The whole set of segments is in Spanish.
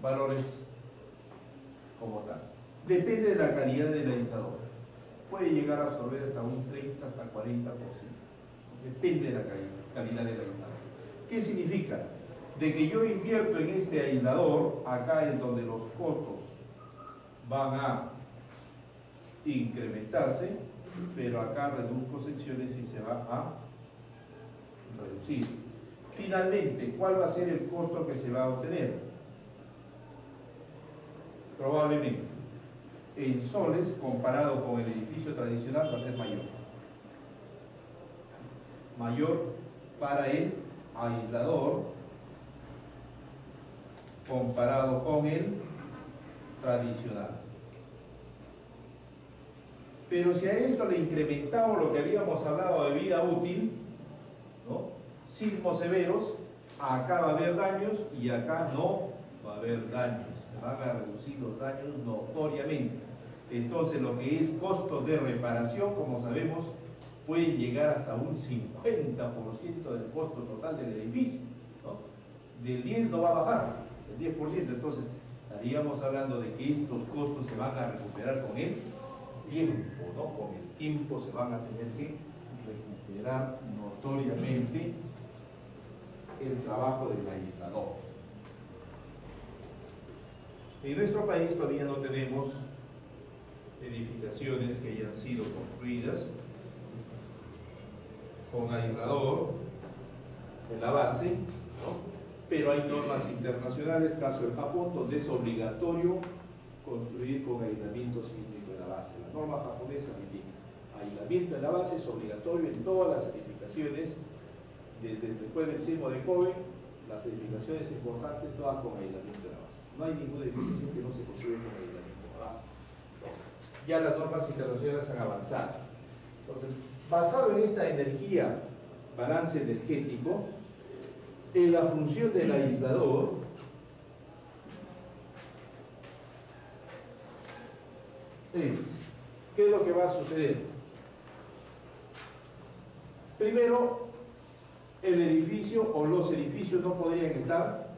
valores como tal. Depende de la calidad del aislador. Puede llegar a absorber hasta un 30, hasta 40%. Depende de la calidad del aislador. ¿Qué significa? De que yo invierto en este aislador, acá es donde los costos van a incrementarse, pero acá reduzco secciones y se va a reducir. Finalmente, ¿cuál va a ser el costo que se va a obtener? Probablemente en soles, comparado con el edificio tradicional, va a ser mayor. Mayor para el aislador comparado con el tradicional. Pero si a esto le incrementamos lo que habíamos hablado de vida útil, ¿no? Sismos severos, acá va a haber daños y acá no va a haber daños. Se van a reducir los daños notoriamente. Entonces lo que es costos de reparación, como sabemos, pueden llegar hasta un 50% del costo total del edificio, ¿no? Del 10 no va a bajar, del 10%. Entonces estaríamos hablando de que estos costos se van a recuperar con el tiempo, ¿no? Con el tiempo se van a tener que recuperar notoriamente el trabajo del aislador. En nuestro país todavía no tenemos edificaciones que hayan sido construidas con aislador en la base, ¿no? Pero hay normas internacionales, caso de Japón, donde es obligatorio construir con aislamiento sísmico en la base. La norma japonesa indica aislamiento en la base es obligatorio en todas las edificaciones, después del sismo de Kobe, las edificaciones importantes todas con aislamiento en la base. No hay ninguna edificación que no se construya con aislamiento en la base. Entonces, ya las normas internacionales han avanzado. Entonces, basado en esta energía, balance energético, en la función del aislador, ¿qué es lo que va a suceder? Primero, el edificio o los edificios no podrían estar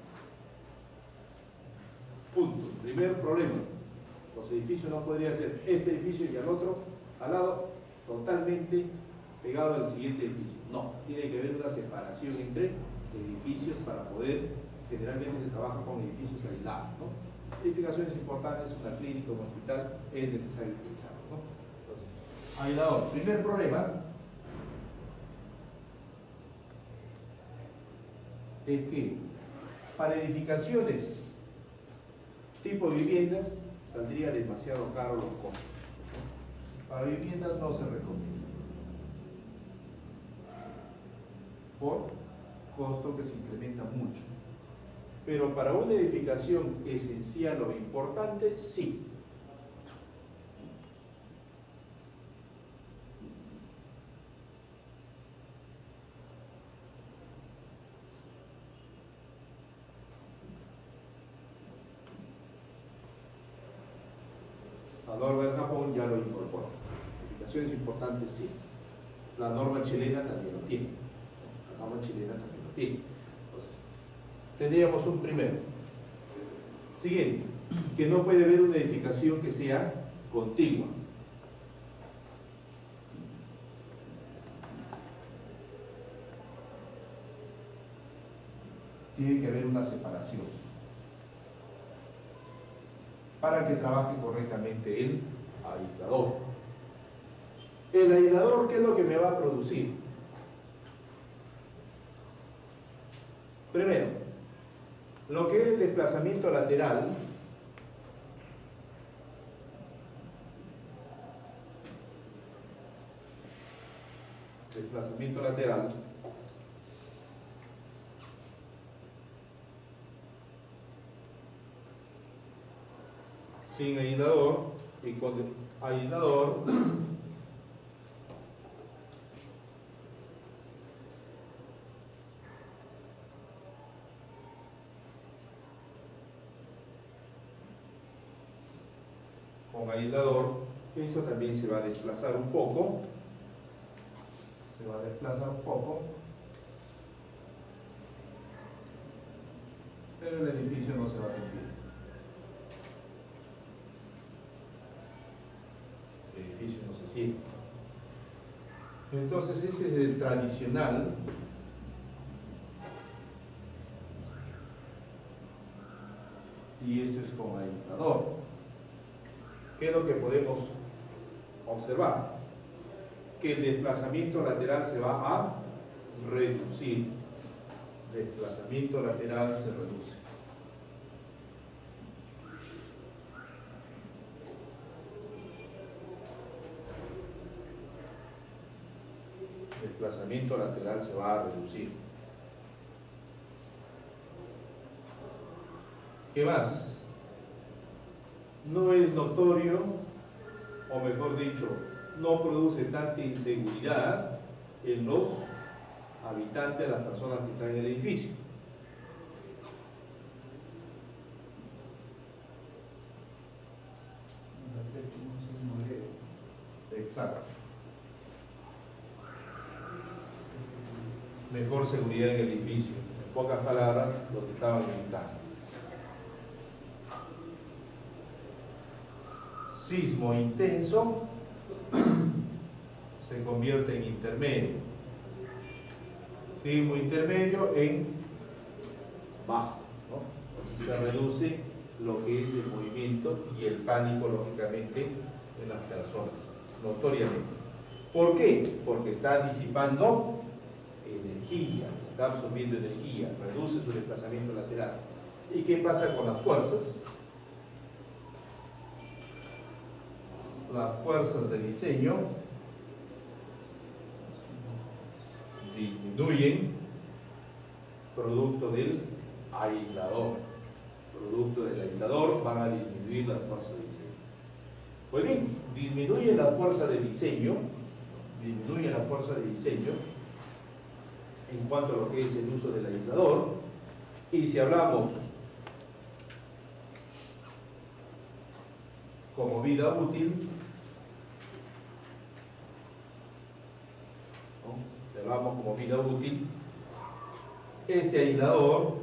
juntos. Primer problema, los edificios no podrían ser este edificio y al otro, al lado, totalmente pegado al siguiente edificio. No, tiene que haber una separación entre edificios para poder, generalmente se trabaja con edificios aislados, ¿no? Edificaciones importantes, una clínica, un hospital, es necesario utilizarlo, ¿no? Entonces, aislador. Primer problema es que para edificaciones tipo viviendas saldría demasiado caro los costos. Para viviendas no se recomienda por costo que se incrementa mucho, pero para una edificación esencial o importante, sí. La norma en Japón ya lo incorpora. Edificaciones importantes, sí. La norma chilena también lo tiene. La norma chilena también lo tiene. Entonces, tendríamos un primero. Siguiente, que no puede haber una edificación que sea contigua. Tiene que haber una separación para que trabaje correctamente el aislador. El aislador, ¿qué es lo que me va a producir? Primero, lo que es el desplazamiento lateral, sin aislador y con aislador esto también se va a desplazar un poco, pero el edificio no se va a sentir. coeficiente. Entonces este es el tradicional. Y esto es con aislador. ¿Qué es lo que podemos observar? Que el desplazamiento lateral se va a reducir. El desplazamiento lateral se reduce. El desplazamiento lateral se va a reducir. ¿Qué más? No es notorio, o mejor dicho, no produce tanta inseguridad en los habitantes, las personas que están en el edificio. Exacto. Mejor seguridad en el edificio. En pocas palabras, lo que estaban evitando. Sismo intenso se convierte en intermedio. Sismo intermedio en bajo, ¿no? Entonces se reduce lo que es el movimiento y el pánico, lógicamente, en las personas, notoriamente. ¿Por qué? Porque está disipando energía, está absorbiendo energía, reduce su desplazamiento lateral. ¿Y qué pasa con las fuerzas? Las fuerzas de diseño disminuyen producto del aislador. Producto del aislador van a disminuir las fuerzas de diseño. Pues bien, disminuye la fuerza de diseño, en cuanto a lo que es el uso del aislador. Y si hablamos como vida útil, ¿no? Si hablamos como vida útil, este aislador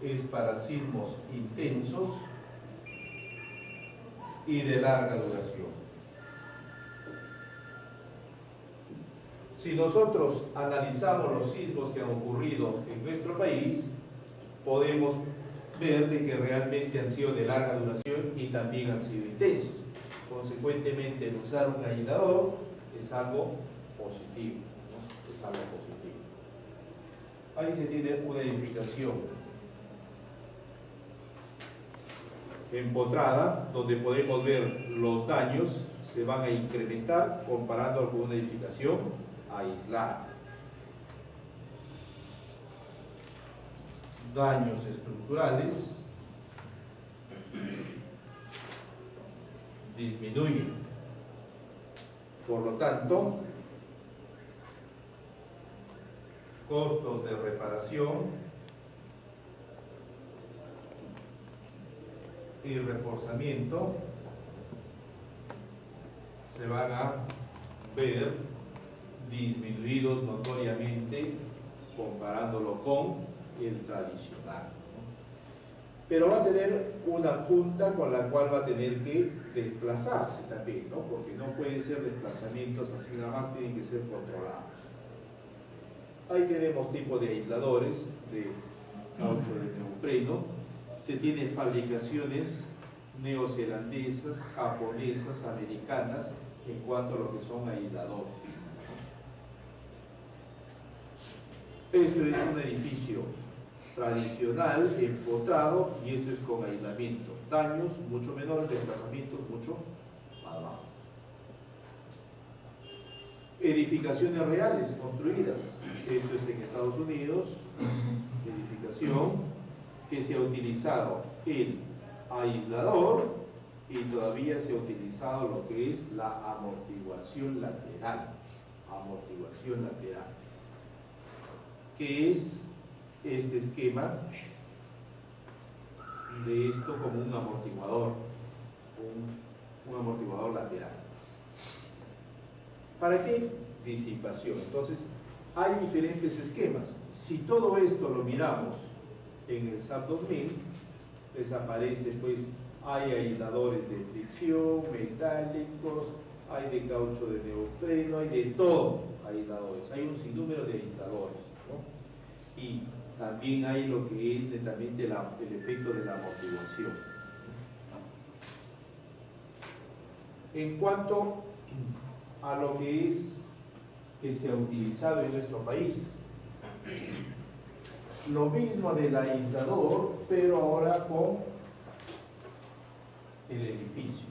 es para sismos intensos y de larga duración. Si nosotros analizamos los sismos que han ocurrido en nuestro país, podemos ver de que realmente han sido de larga duración y también han sido intensos. Consecuentemente, el usar un aislador es algo positivo, ¿no? Es algo positivo. Ahí se tiene una edificación empotrada, donde podemos ver los daños se van a incrementar comparando con una edificación aislada. Daños estructurales disminuyen. Por lo tanto, costos de reparación y reforzamiento se van a ver disminuidos notoriamente comparándolo con el tradicional, ¿no? Pero va a tener una junta con la cual va a tener que desplazarse también, ¿no? Porque no pueden ser desplazamientos así nada más, tienen que ser controlados. Ahí tenemos tipo de aisladores de caucho de neopreno. Se tienen fabricaciones neozelandesas, japonesas, americanas en cuanto a lo que son aisladores. Esto es un edificio tradicional, empotrado, y esto es con aislamiento. Daños mucho menores, desplazamientos mucho más bajos. Edificaciones reales construidas. Esto es en Estados Unidos, edificación que se ha utilizado el aislador y todavía se ha utilizado lo que es la amortiguación lateral. Amortiguación lateral. Que es este esquema de esto como un amortiguador, un amortiguador lateral. ¿Para qué? Disipación. Entonces, hay diferentes esquemas. Si todo esto lo miramos en el SAP 2000, les aparece pues hay aisladores de fricción, metálicos, hay de caucho de neopreno, hay de todo aisladores, hay un sinnúmero de aisladores, ¿no? Y también hay lo que es netamente el efecto de la amortiguación. En cuanto a lo que se ha utilizado en nuestro país, lo mismo del aislador, pero ahora con el edificio.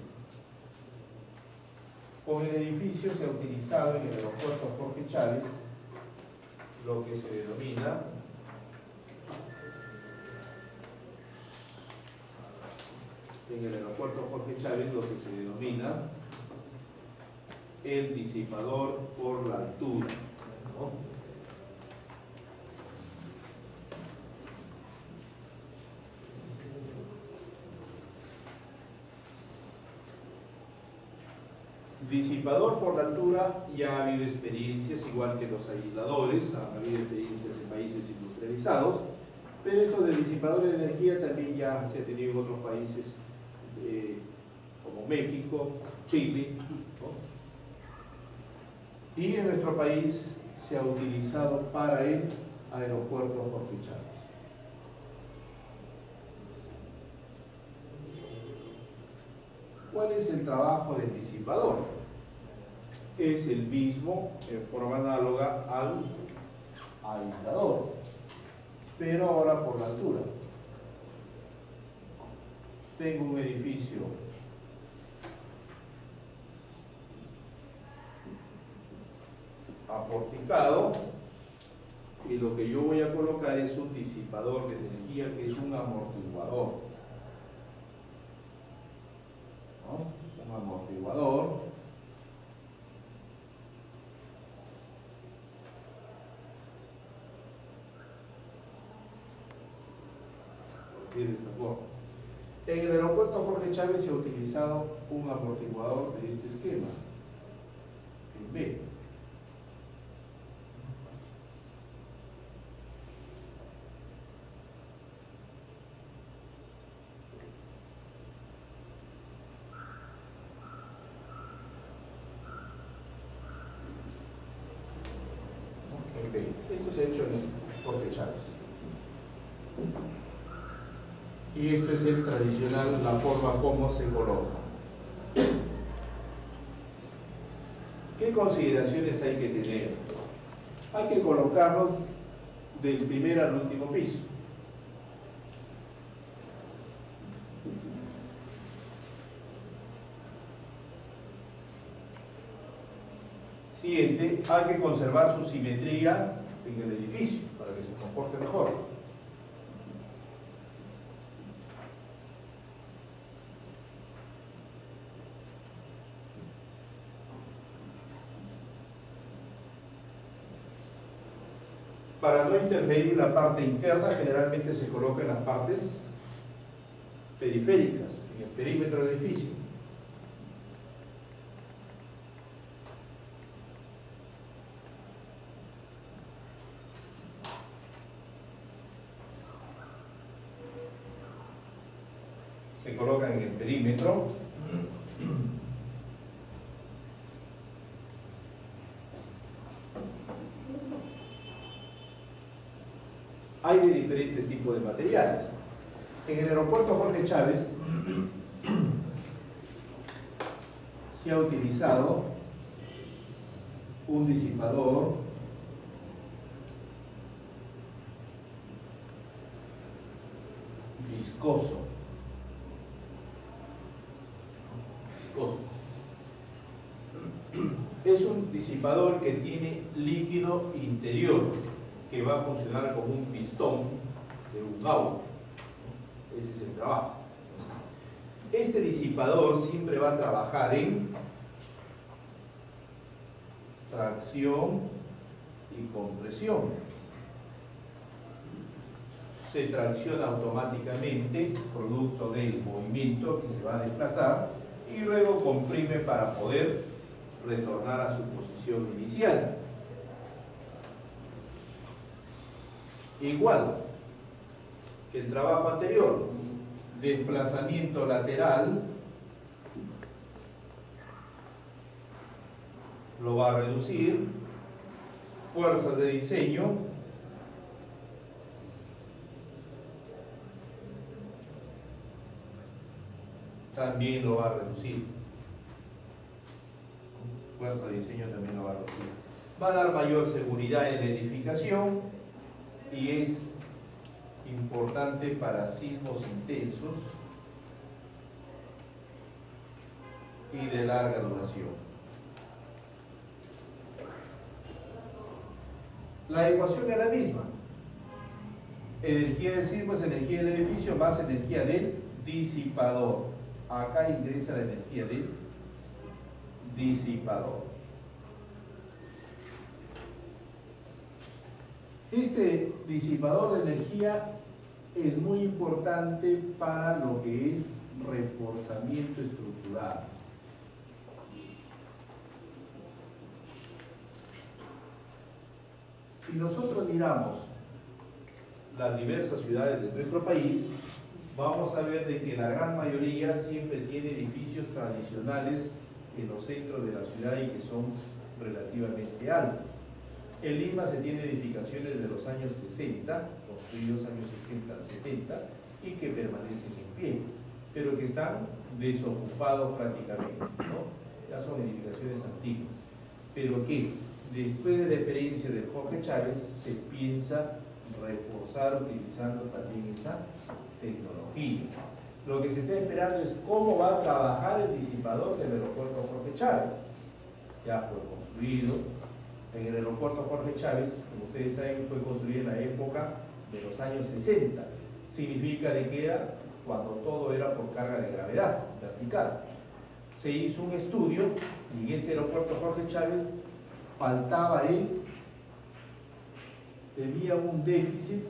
Con el edificio se ha utilizado en el aeropuerto Jorge Chávez lo que se denomina el disipador por la altura, ¿no? Disipador por la altura, ya ha habido experiencias, igual que los aisladores, ha habido experiencias en países industrializados, pero esto de disipador de energía también ya se ha tenido en otros países como México, Chile, ¿no? Y en nuestro país se ha utilizado para el aeropuerto Jorge Chávez. ¿Cuál es el trabajo del disipador? Es el mismo, en forma análoga al aislador, pero ahora por la altura. Tengo un edificio aporticado y lo que yo voy a colocar es un disipador de energía, que es un amortiguador, ¿no? Un amortiguador por decir de esta forma. En el aeropuerto Jorge Chávez se ha utilizado un amortiguador de este esquema, en B. Esto se ha hecho en Jorge Chávez. Y esto es el tradicional, la forma como se coloca. ¿Qué consideraciones hay que tener? Hay que colocarlos del primer al último piso. Siguiente, hay que conservar su simetría en el edificio para que se comporte mejor. Para no interferir la parte interna, generalmente se coloca en las partes periféricas, en el perímetro del edificio. Se coloca en el perímetro. Hay de diferentes tipos de materiales. En el aeropuerto Jorge Chávez se ha utilizado un disipador viscoso. Es un disipador que tiene líquido interior, que va a funcionar como un pistón de un auto. Ese es el trabajo. Entonces, este disipador siempre va a trabajar en tracción y compresión. Se tracciona automáticamente producto del movimiento que se va a desplazar y luego comprime para poder retornar a su posición inicial. Igual que el trabajo anterior, desplazamiento lateral lo va a reducir, fuerzas de diseño también lo va a reducir, fuerza de diseño también lo va a reducir, va a dar mayor seguridad en la edificación y es importante para sismos intensos y de larga duración. La ecuación es la misma. Energía del sismo es energía del edificio más energía del disipador. Acá ingresa la energía del disipador. Este disipador de energía es muy importante para lo que es reforzamiento estructural. Si nosotros miramos las diversas ciudades de nuestro país, vamos a ver de que la gran mayoría siempre tiene edificios tradicionales en los centros de la ciudad y que son relativamente altos. En Lima se tiene edificaciones de los años 60, construidos años 60 al 70, y que permanecen en pie, pero que están desocupados prácticamente, ¿no? Ya son edificaciones antiguas, pero que después de la experiencia de Jorge Chávez se piensa reforzar utilizando también esa tecnología. Lo que se está esperando es cómo va a trabajar el disipador del aeropuerto Jorge Chávez. Ya fue construido. En el aeropuerto Jorge Chávez, como ustedes saben, fue construido en la época de los años 60. Significa de que era cuando todo era por carga de gravedad vertical. Se hizo un estudio y en este aeropuerto Jorge Chávez faltaba tenía un déficit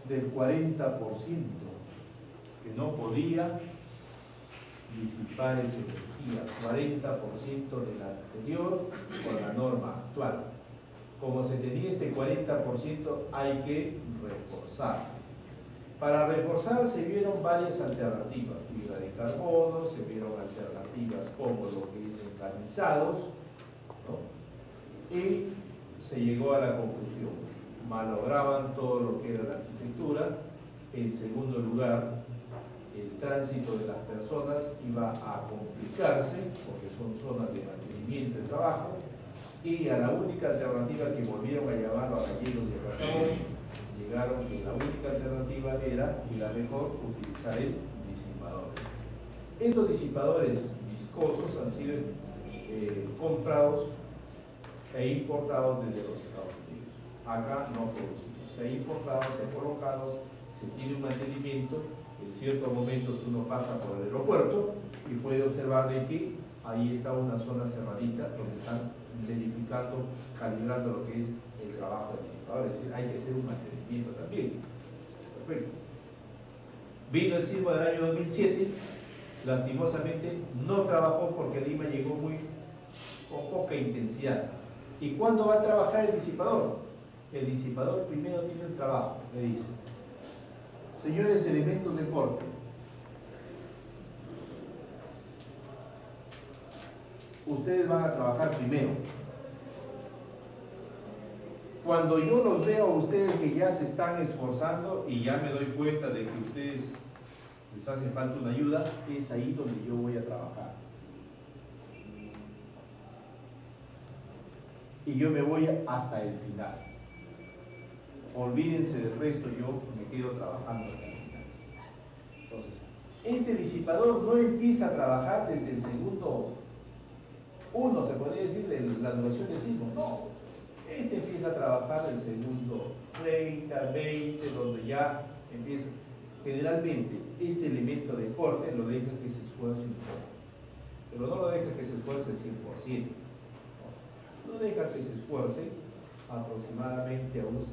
del 40%, que no podía disipar esa energía, 40% de la anterior con la norma actual. Como se tenía este 40%, hay que reforzar. Para reforzar se vieron varias alternativas, fibra de carbono, se vieron alternativas como lo que es encarnizados, ¿no? Y se llegó a la conclusión, malograban todo lo que era la arquitectura. En segundo lugar, el tránsito de las personas iba a complicarse porque son zonas de mantenimiento y trabajo, y a la única alternativa que volvieron a llamarlo a Gallegos y a Pasabón, llegaron que la única alternativa era, y la mejor, utilizar el disipador. Estos disipadores viscosos han sido comprados e importados desde los Estados Unidos. Acá no producimos, se ha importado, se ha colocado, se tiene un mantenimiento. En ciertos momentos uno pasa por el aeropuerto y puede observar de que ahí está una zona cerradita donde están verificando, calibrando lo que es el trabajo del disipador. Es decir, hay que hacer un mantenimiento también. Perfecto. Vino el sismo del año 2007, lastimosamente no trabajó porque Lima llegó con poca intensidad. ¿Y cuándo va a trabajar el disipador? El disipador primero tiene el trabajo, me dice: señores, elementos de corte, ustedes van a trabajar primero. Cuando yo los veo a ustedes que ya se están esforzando y ya me doy cuenta de que a ustedes les hace falta una ayuda, es ahí donde yo voy a trabajar. Y yo me voy hasta el final. Olvídense del resto, yo me quedo trabajando hasta el final. Entonces, este disipador no empieza a trabajar desde el segundo 1, se podría decir, de la duración del sismo. No, este empieza a trabajar el segundo 30, 20, donde ya empieza. Generalmente, este elemento de corte lo deja que se esfuerce un poco, pero no lo deja que se esfuerce el 100%. No deja que se esfuerce aproximadamente a un 60-70%.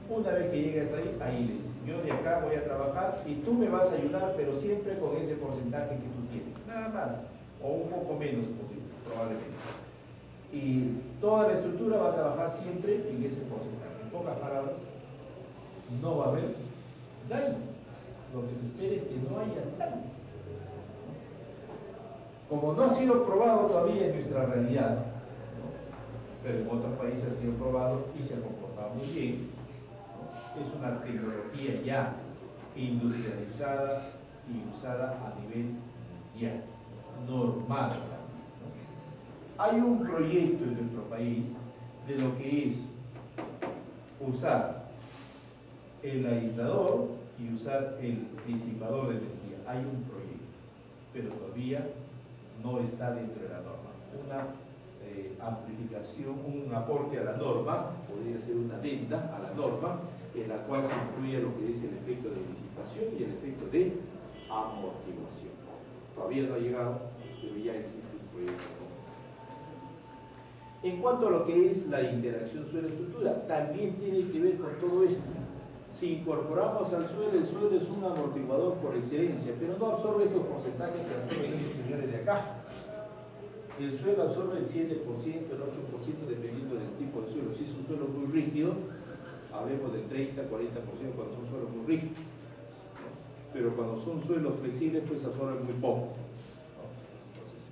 Una vez que llegue hasta ahí, ahí le dice: yo de acá voy a trabajar y tú me vas a ayudar, pero siempre con ese porcentaje que tú tienes, nada más, o un poco menos posible, probablemente. Y toda la estructura va a trabajar siempre en ese porcentaje. En pocas palabras, no va a haber daño. Lo que se espera es que no haya daño. Como no ha sido probado todavía en nuestra realidad, ¿no? Pero en otros países ha sido probado y se ha comportado muy bien, ¿no? Es una tecnología ya industrializada y usada a nivel mundial, normal. ¿No? Hay un proyecto en nuestro país de lo que es usar el aislador y usar el disipador de energía. Hay un proyecto, pero todavía no está dentro de la norma. Una amplificación, un aporte a la norma, podría ser una adenda a la norma, en la cual se incluye lo que es el efecto de disipación y el efecto de amortiguación. Todavía no ha llegado, pero ya existe un proyecto. En cuanto a lo que es la interacción suelo-estructura, también tiene que ver con todo esto. Si incorporamos al suelo, el suelo es un amortiguador por excelencia, pero no absorbe estos porcentajes que absorben estos señores de acá. El suelo absorbe el 7%, el 8%, dependiendo del tipo de suelo. Si es un suelo muy rígido, hablemos del 30, 40% cuando son suelos muy rígidos. ¿No? Pero cuando son suelos flexibles, pues absorben muy poco. ¿No? Entonces,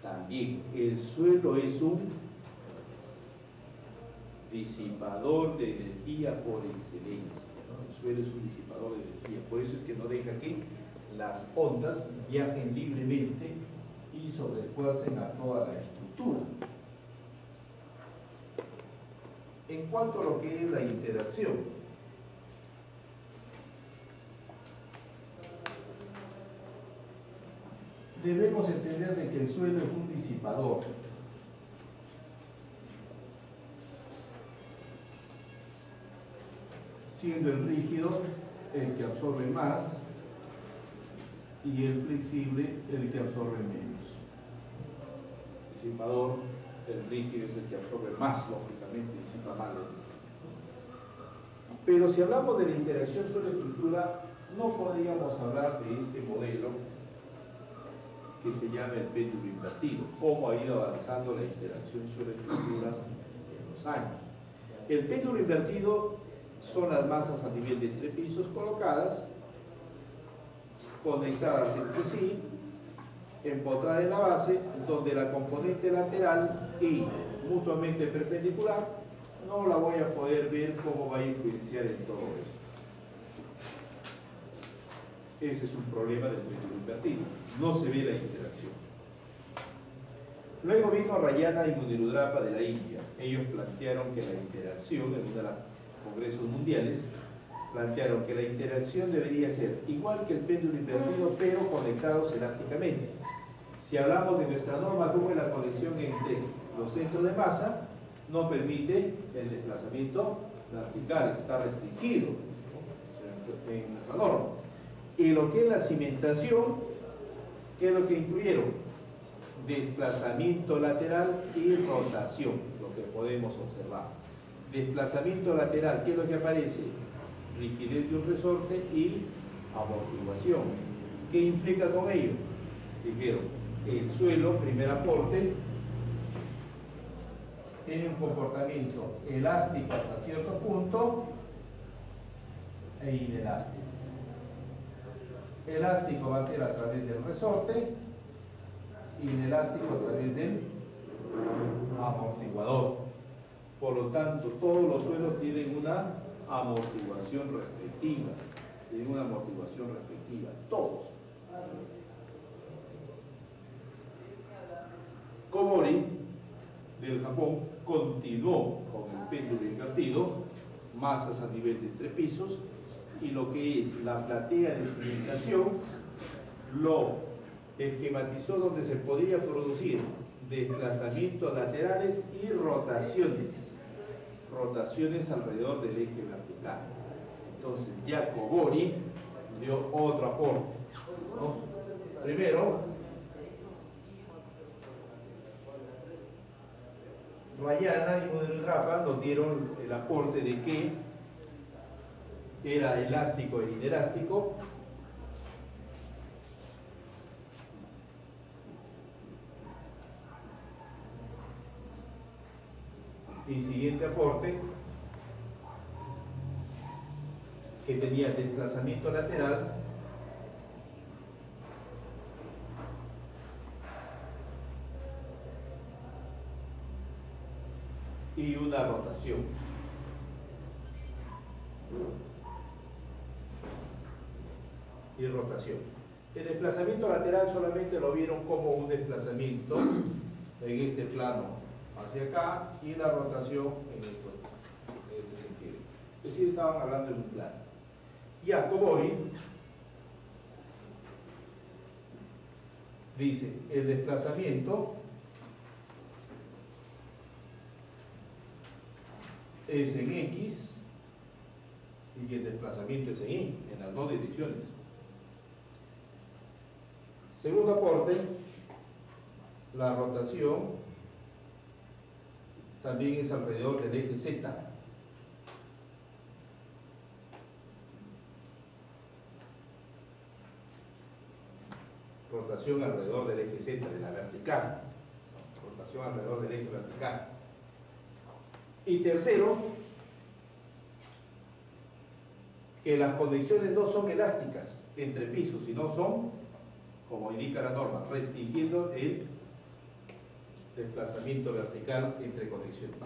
también el suelo es un disipador de energía por excelencia, ¿no? El suelo es un disipador de energía, por eso es que no deja que las ondas viajen libremente y sobreesfuercen a toda la estructura. En cuanto a lo que es la interacción, debemos entender de que el suelo es un disipador. Siendo el rígido el que absorbe más y el flexible el que absorbe menos. El disipador, el rígido es el que absorbe más, lógicamente, disipa más. Pero si hablamos de la interacción suelo-estructura, no podríamos hablar de este modelo que se llama el péndulo invertido, cómo ha ido avanzando la interacción suelo-estructura en los años. El péndulo invertido son las masas a nivel de entrepisos colocadas, conectadas entre sí, empotradas en la base, donde la componente lateral y mutuamente perpendicular no la voy a poder ver cómo va a influenciar en todo esto. Ese es un problema del péndulo invertido, no se ve la interacción. Luego vino Rayana y Munirudrapa de la India. Ellos plantearon que la interacción en uno de los congresos mundiales plantearon que la interacción debería ser igual que el péndulo invertido, pero conectados elásticamente. Si hablamos de nuestra norma, como es la conexión entre los centros de masa, no permite el desplazamiento vertical, está restringido en nuestra norma. Y lo que es la cimentación, ¿qué es lo que incluyeron? Desplazamiento lateral y rotación, lo que podemos observar. Desplazamiento lateral, ¿qué es lo que aparece? Rigidez de un resorte y amortiguación. ¿Qué implica con ello? Dijeron, el suelo, primer aporte, tiene un comportamiento elástico hasta cierto punto e inelástico. Elástico va a ser a través del resorte, inelástico a través del amortiguador. Por lo tanto, todos los suelos tienen una amortiguación respectiva. Tienen una amortiguación respectiva, todos. Komori, del Japón, continuó con el péndulo invertido, masas a nivel de entrepisos, y lo que es la platea de cimentación lo esquematizó donde se podía producir desplazamientos laterales y rotaciones alrededor del eje vertical. Entonces ya Komori dio otro aporte, ¿no? Primero, Rayana y Munirudrapa nos dieron el aporte de que era elástico e inelástico. Y siguiente aporte, que tenía desplazamiento lateral y una rotación. Y rotación. El desplazamiento lateral solamente lo vieron como un desplazamiento en este plano hacia acá y la rotación en este sentido. Es decir, estaban hablando en un plano. Ya, Kobori dice, el desplazamiento es en X y el desplazamiento es en Y, en las dos direcciones. Segundo aporte, la rotación también es alrededor del eje Z. Rotación alrededor del eje Z, de la vertical. Rotación alrededor del eje vertical. Y tercero, que las conexiones no son elásticas entre pisos, sino son, como indica la norma, restringiendo el desplazamiento vertical entre conexiones.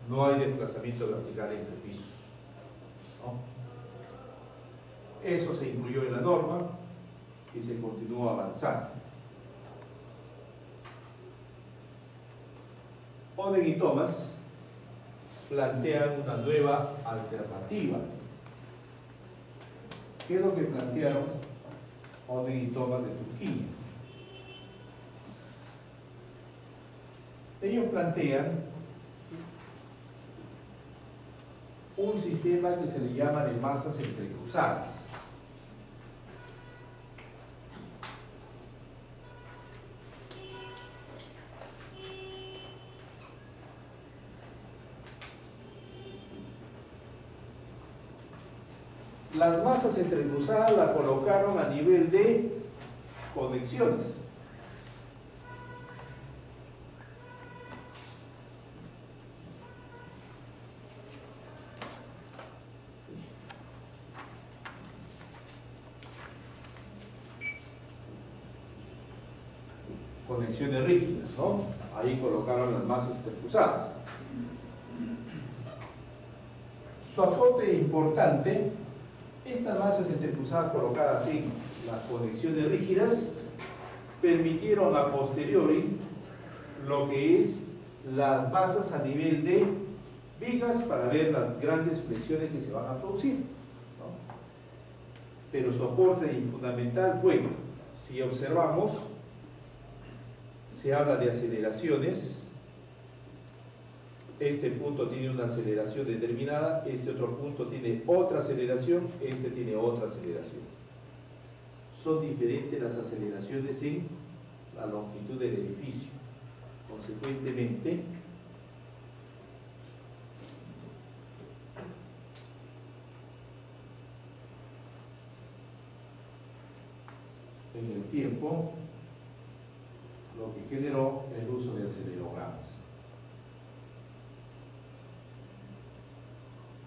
No hay desplazamiento vertical entre pisos, ¿no? Eso se incluyó en la norma y se continúa avanzando. Oden y Thomas plantean una nueva alternativa. ¿Qué es lo que plantearon Oden y Thomas de Turquía? Ellos plantean un sistema que se le llama de masas entrecruzadas. Las masas entrecruzadas las colocaron a nivel de conexiones. Conexiones rígidas, ¿no? Ahí colocaron las masas intercruzadas. Su aporte importante, estas masas intercruzadas colocadas en las conexiones rígidas permitieron a posteriori lo que es las masas a nivel de vigas para ver las grandes flexiones que se van a producir, ¿no? Pero su aporte fundamental fue, si observamos, se habla de aceleraciones. Este punto tiene una aceleración determinada, este otro punto tiene otra aceleración, este tiene otra aceleración. Son diferentes las aceleraciones en la longitud del edificio. Consecuentemente, en el tiempo, lo que generó el uso de acelerogramas.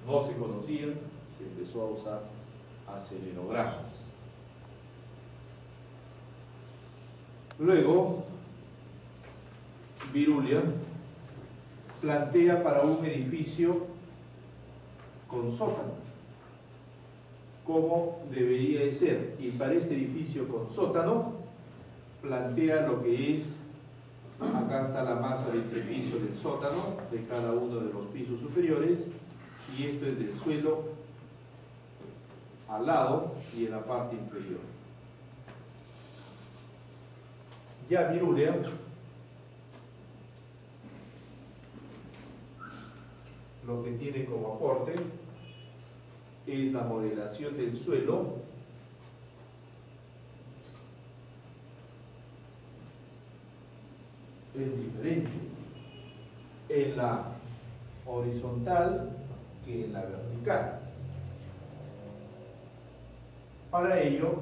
No se conocían, se empezó a usar acelerogramas. Luego, Virulia plantea para un edificio con sótano cómo debería de ser, y para este edificio con sótano plantea lo que es, acá está la masa de entrepiso del sótano de cada uno de los pisos superiores, y esto es del suelo al lado y en la parte inferior. Ya Virulia lo que tiene como aporte es la modelación del suelo es diferente en la horizontal que en la vertical. Para ello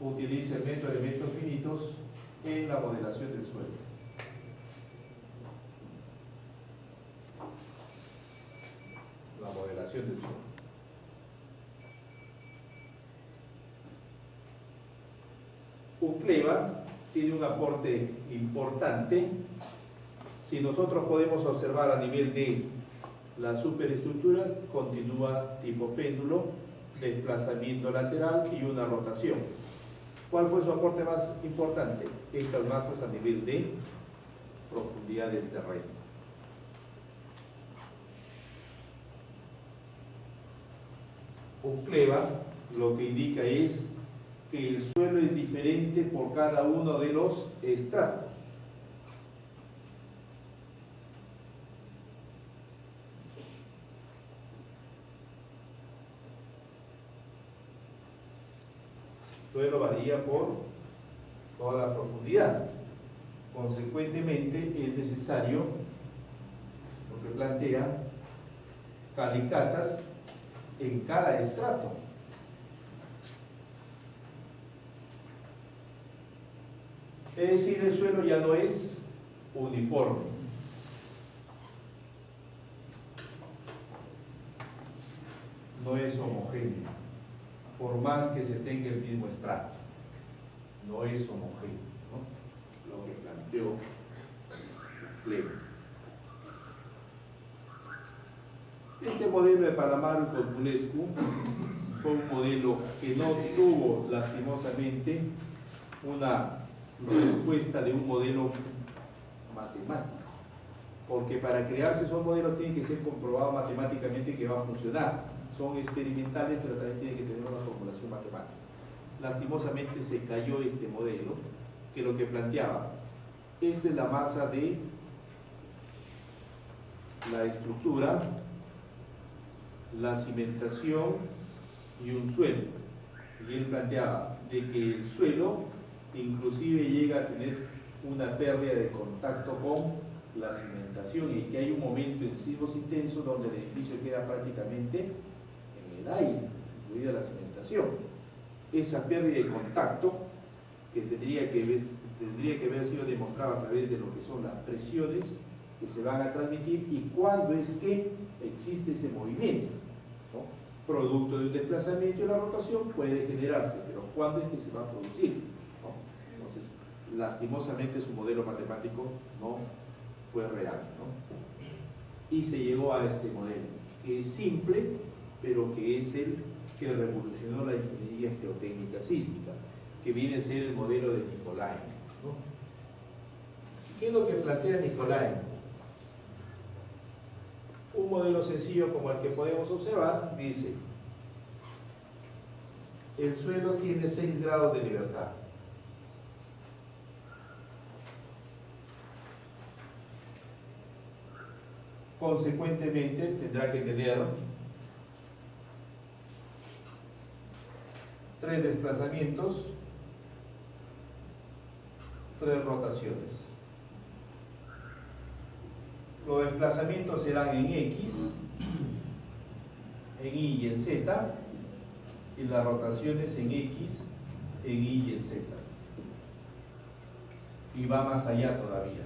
utiliza el método de elementos finitos en la modelación del suelo. La modelación del suelo. UCLEVA tiene un aporte importante. Si nosotros podemos observar a nivel de la superestructura, continúa tipo péndulo, desplazamiento lateral y una rotación. ¿Cuál fue su aporte más importante? Estas masas a nivel de profundidad del terreno. UCLEVA lo que indica es que el suelo es diferente por cada uno de los estratos. El suelo varía por toda la profundidad. Consecuentemente es necesario, lo que plantea, calicatas en cada estrato. Es decir, el suelo ya no es uniforme. No es homogéneo. Por más que se tenga el mismo estrato, no es homogéneo, ¿no? Lo que planteó UCLEVA. Este modelo de Palamaro y Cosmulescu fue un modelo que no tuvo lastimosamente una respuesta de un modelo matemático, porque para crearse esos modelos tienen que ser comprobados matemáticamente que va a funcionar. Son experimentales, pero también tienen que tener una formulación matemática. Lastimosamente se cayó este modelo, que lo que planteaba, esta es la masa de la estructura, la cimentación y un suelo. Y él planteaba de que el suelo inclusive llega a tener una pérdida de contacto con la cimentación y que hay un momento en sismos intensos donde el edificio queda prácticamente en el aire, incluida la cimentación. Esa pérdida de contacto que tendría que haber sido demostrada a través de lo que son las presiones que se van a transmitir y cuándo es que existe ese movimiento, ¿no? Producto de un desplazamiento y la rotación puede generarse, pero ¿cuándo es que se va a producir? ¿No? Entonces, lastimosamente su modelo matemático no fue real, ¿no? Y se llegó a este modelo, que es simple, pero que es el que revolucionó la ingeniería geotécnica sísmica, que viene a ser el modelo de Nicolai, ¿no? ¿Qué es lo que plantea Nicolai? Un modelo sencillo como el que podemos observar dice: el suelo tiene 6 grados de libertad. Consecuentemente tendrá que tener 3 desplazamientos, 3 rotaciones. Los desplazamientos serán en X, en Y y en Z, y las rotaciones en X, en Y y en Z. Y va más allá todavía.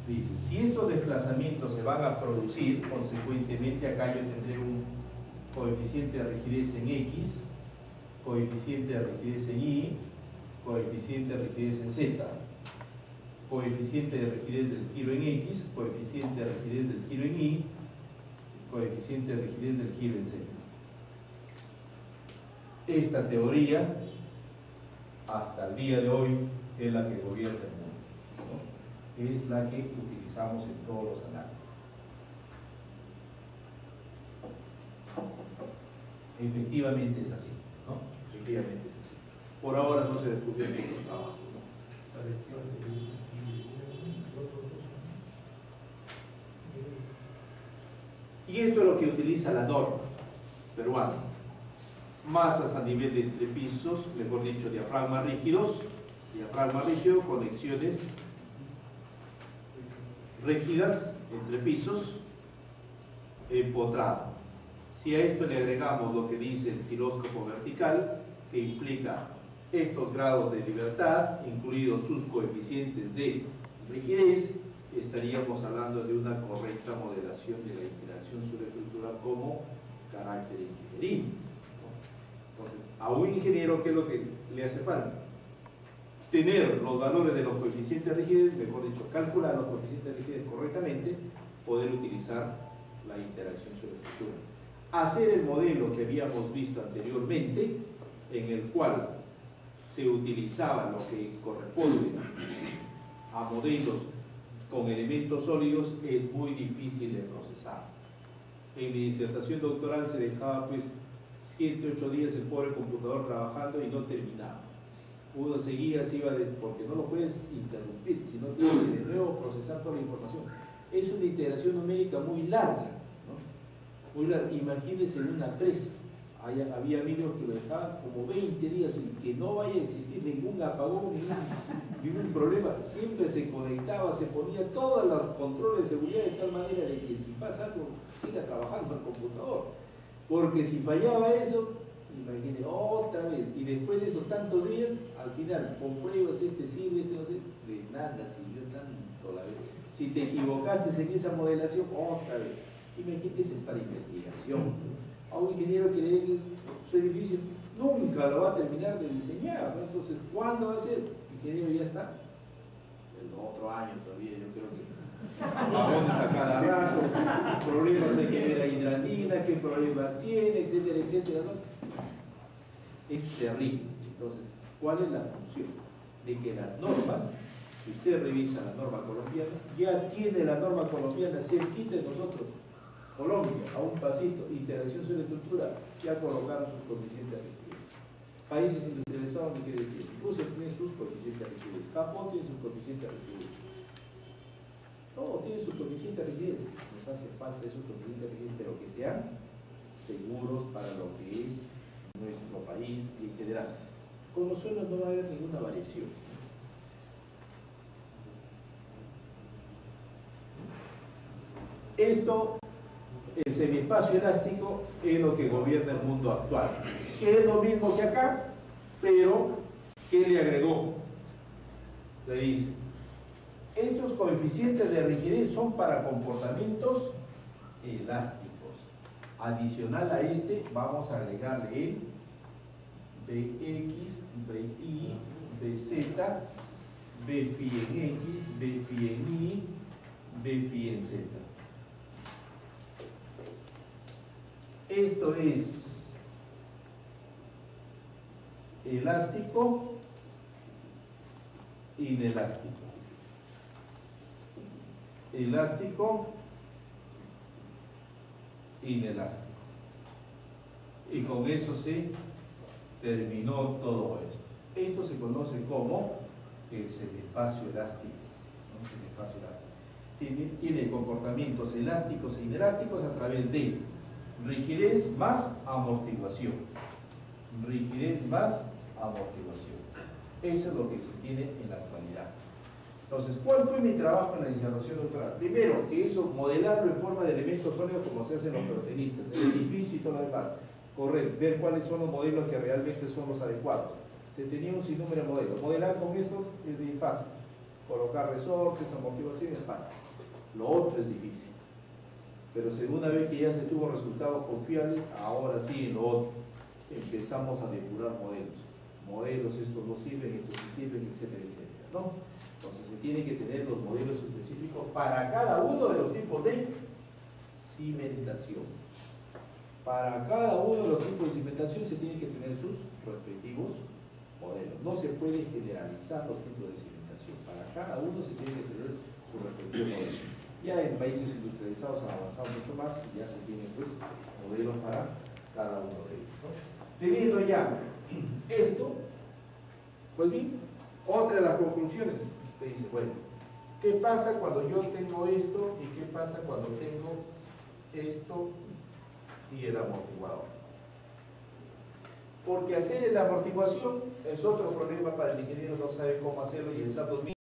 Dice, si estos desplazamientos se van a producir, consecuentemente acá yo tendré un coeficiente de rigidez en X, coeficiente de rigidez en Y, coeficiente de rigidez en Z, coeficiente de rigidez del giro en X, coeficiente de rigidez del giro en Y, coeficiente de rigidez del giro en Z. Esta teoría, hasta el día de hoy, es la que gobierna el mundo, ¿no? Es la que utilizamos en todos los análisis. Efectivamente es así, ¿no? Efectivamente es así. Por ahora no se descubrió en el trabajo, ¿no? Y esto es lo que utiliza la norma peruana. Masas a nivel de entrepisos, mejor dicho, diafragma rígido, conexiones rígidas entre pisos, empotrado. Si a esto le agregamos lo que dice el giróscopo vertical, que implica Estos grados de libertad, incluidos sus coeficientes de rigidez, estaríamos hablando de una correcta modelación de la interacción suelo-estructura como carácter ingenieril. Entonces, a un ingeniero, ¿qué es lo que le hace falta? Tener los valores de los coeficientes de rigidez, mejor dicho, calcular los coeficientes de rigidez correctamente, poder utilizar la interacción suelo-estructura. Hacer el modelo que habíamos visto anteriormente, en el cual se utilizaba lo que corresponde a modelos con elementos sólidos, es muy difícil de procesar. En mi disertación doctoral se dejaba pues 7, 8 días el pobre computador trabajando y no terminaba. Uno seguía, se iba porque no lo puedes interrumpir, sino tienes que de nuevo procesar toda la información. Es una integración numérica muy larga, ¿no? Muy larga. Imagínense en una presa. Había amigos que lo dejaban como 20 días y que no vaya a existir ningún apagón, ningún problema. Siempre se conectaba, se ponía todos los controles de seguridad de tal manera de que si pasa algo, siga trabajando el computador. Porque si fallaba eso, imagínense, otra vez, y después de esos tantos días, al final, compruebas, este sirve, este no sirve, de nada sirvió tanto la vez. Si te equivocaste en esa modelación, otra vez. Imagínense, eso es para investigación. A un ingeniero que le dé su edificio, nunca lo va a terminar de diseñar, ¿no? Entonces, ¿cuándo va a ser? El ingeniero ya está. El otro año todavía, yo creo que vagones a cada rato, problemas hay que ver a hidratina, qué problemas tiene, etcétera, etcétera, ¿no? Es terrible. Entonces, ¿cuál es la función? De que las normas, si usted revisa la norma colombiana, ya tiene la norma colombiana cerquita de nosotros. Colombia, a un pasito, interacción sobre estructura, ya colocaron sus coeficientes de rigidez. Países industrializados, ¿qué quiere decir? Rusia tiene sus coeficientes de rigidez, Japón tiene sus coeficientes de rigidez. Todos tienen sus coeficientes de rigidez. Nos hace falta esos coeficientes de rigidez, pero que sean seguros para lo que es nuestro país y en general. Con los suelos no va a haber ninguna variación. Esto, el semiespacio elástico, es lo que gobierna el mundo actual, que es lo mismo que acá, pero ¿qué le agregó? Le dice, estos coeficientes de rigidez son para comportamientos elásticos. Adicional a este, vamos a agregarle el Bx, Bi, Bz, Bφ en X, Bφ en Y, Bφ en Z. Esto es elástico, inelástico. Elástico, inelástico. Y con eso se terminó todo esto. Esto se conoce como el semiespacio elástico. ¿No? Semiespacio elástico. Tiene comportamientos elásticos e inelásticos a través de rigidez más amortiguación. Rigidez más amortiguación. Eso es lo que se tiene en la actualidad. Entonces, ¿cuál fue mi trabajo en la disertación doctoral? Primero, que eso, modelarlo en forma de elementos sólidos como se hacen los proteínistas, el edificio y todo lo demás. Correr, ver cuáles son los modelos que realmente son los adecuados. Se tenía un sinnúmero de modelos. Modelar con estos es bien fácil. Colocar resortes, amortiguación es fácil. Lo otro es difícil. Pero según una vez que ya se tuvo resultados confiables, ahora sí en lo otro. Empezamos a depurar modelos. Modelos, estos no sirven, estos sí sirven, etcétera, etcétera, ¿no? Entonces se tienen que tener los modelos específicos para cada uno de los tipos de cimentación. Para cada uno de los tipos de cimentación se tienen que tener sus respectivos modelos. No se puede generalizar los tipos de cimentación. Para cada uno se tiene que tener su respectivo modelo. Ya en países industrializados han avanzado mucho más y ya se tienen pues modelos para cada uno de ellos, ¿no? Teniendo ya esto, pues bien, otra de las conclusiones te dice, bueno, ¿qué pasa cuando yo tengo esto y qué pasa cuando tengo esto y el amortiguador? Porque hacer la amortiguación es otro problema para el ingeniero, no sabe cómo hacerlo y el SAT 2000